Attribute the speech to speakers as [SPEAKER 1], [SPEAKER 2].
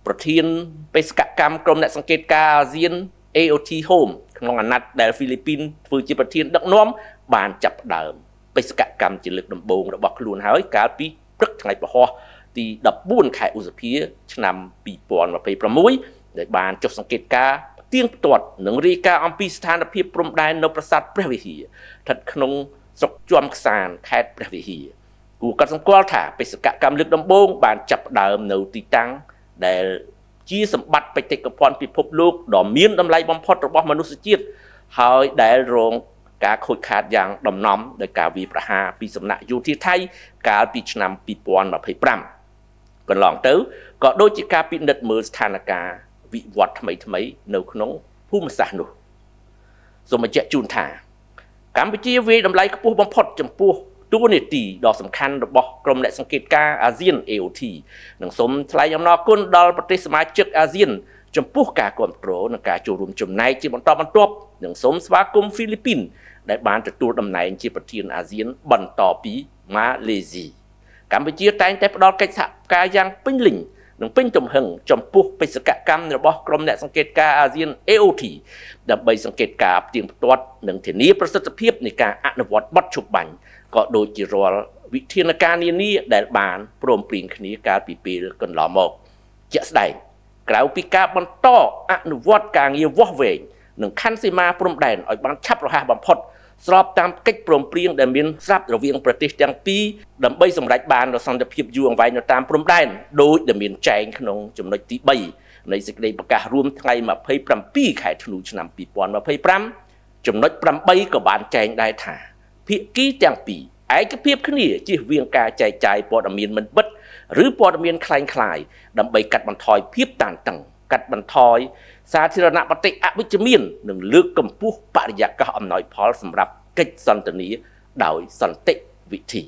[SPEAKER 1] ប្រធានបេសកកម្មក្រុមអ្នកសង្កេតការអាស៊ាន AOT Home ក្នុងអាណត្តិដែលហ្វីលីពីនធ្វើជាប្រធានដឹកនាំបានចាប់ផ្ដើមបេសកកម្មជាលើកដំបូងរបស់ខ្លួនហើយកាលពីព្រឹកថ្ងៃពហុទី14 ខែឧសភាឆ្នាំ2026ដែលបានចុះសង្កេតការផ្ទៀងផ្ទាត់និងរាយការណ៍អំពីស្ថានភាពព្រំដែននៅប្រាសាទព្រះវិហារស្ថិតក្នុងស្រុកជាំខ្សានខេត្តព្រះវិហារគួរកត់សម្គាល់ថាបេសកកម្មលើកដំបូងបានចាប់ផ្ដើមនៅទីតាំងដែលជាសម្បត្តិបេតិកភណ្ឌពិភពលោកដ៏មានតម្លៃបំផុតរបស់មនុស្សជាតិហើយដែលរងការខូចខាតយ៉ាងដំណំដោយការវាយប្រហារពីសំណាក់យោធាថៃកាលពីឆ្នាំ2025កន្លងទៅក៏ដូចជាការពិនិត្យមើលស្ថានភាពវិវត្តថ្មីនៅក្នុងភូមិសាស្ត្រនោះសូមបញ្ជាក់ជូនថាកម្ពុជាវាយតម្លៃខ្ពស់បំផុតចំពោះតួនាទីដ៏សំខាន់របស់ក្រុមអ្នកសង្កេតការអាស៊ាន AOT និងសូមថ្លែងអំណរគុណដល់ប្រទេសសមាជិកអាស៊ានចំពោះការគាំទ្រនិងការចូលរួមចំណែកជាបន្តបន្ទាប់និងសូមស្វាគមន៍ហ្វីលីពីនដែលបានទទួលតំណែងជាប្រធានអាស៊ានបន្តពីម៉ាឡេស៊ីកម្ពុជាតែងតែផ្ដល់កិច្ចសហការយ៉ាងពេញលេញនិងពេញទំហឹងចំពោះបេសកកម្មរបស់ក្រុមអ្នកសង្កេតការអាស៊ាន AOT ដើម្បីសង្កេតការផ្ទៀងផ្ទាត់និងធានាប្រសិទ្ធភាពនៃការអនុវត្តបទឈប់បាញ់ក៏ដូចជារាល់វិធានការនានាដែលបានព្រមព្រៀងគ្នាកាលពីពេលកន្លងមកជាក់ស្ដែងក្រៅពីការបន្តអនុវត្តការងារវាស់វែងនិងខណ្ឌសីមាព្រំដែនឲ្យបានឆាប់រហ័សបំផុតស្របតាមកិច្ចព្រមព្រៀងដែលមានស្រាប់រវាងប្រទេសទាំងពីរដើម្បីសម្រេចបាននូវសន្តិភាពយូរអង្វែងនៅតាមព្រំដែនដោយដែលមានចែងក្នុងចំណុចទី3នៃសេចក្តីប្រកាសរួមថ្ងៃ27 ខែធ្នូឆ្នាំ2025ចំណុច8ក៏បានចែងដែរថាភាគីទាំងពីរឯកភាពគ្នាជៀសវាងការចែកចាយព័ត៌មានមិនពិតឬព័ត៌មានคล้ายៗដើម្បីកាត់បន្ថយភាពតានតឹងកាត់បន្ថយសាធារណបតិអវិជ្ជមាននិងលើកកម្ពស់បរិយាកាសអំណោយផលសម្រាប់កិច្ចសន្ទនាដោយសន្តិវិធី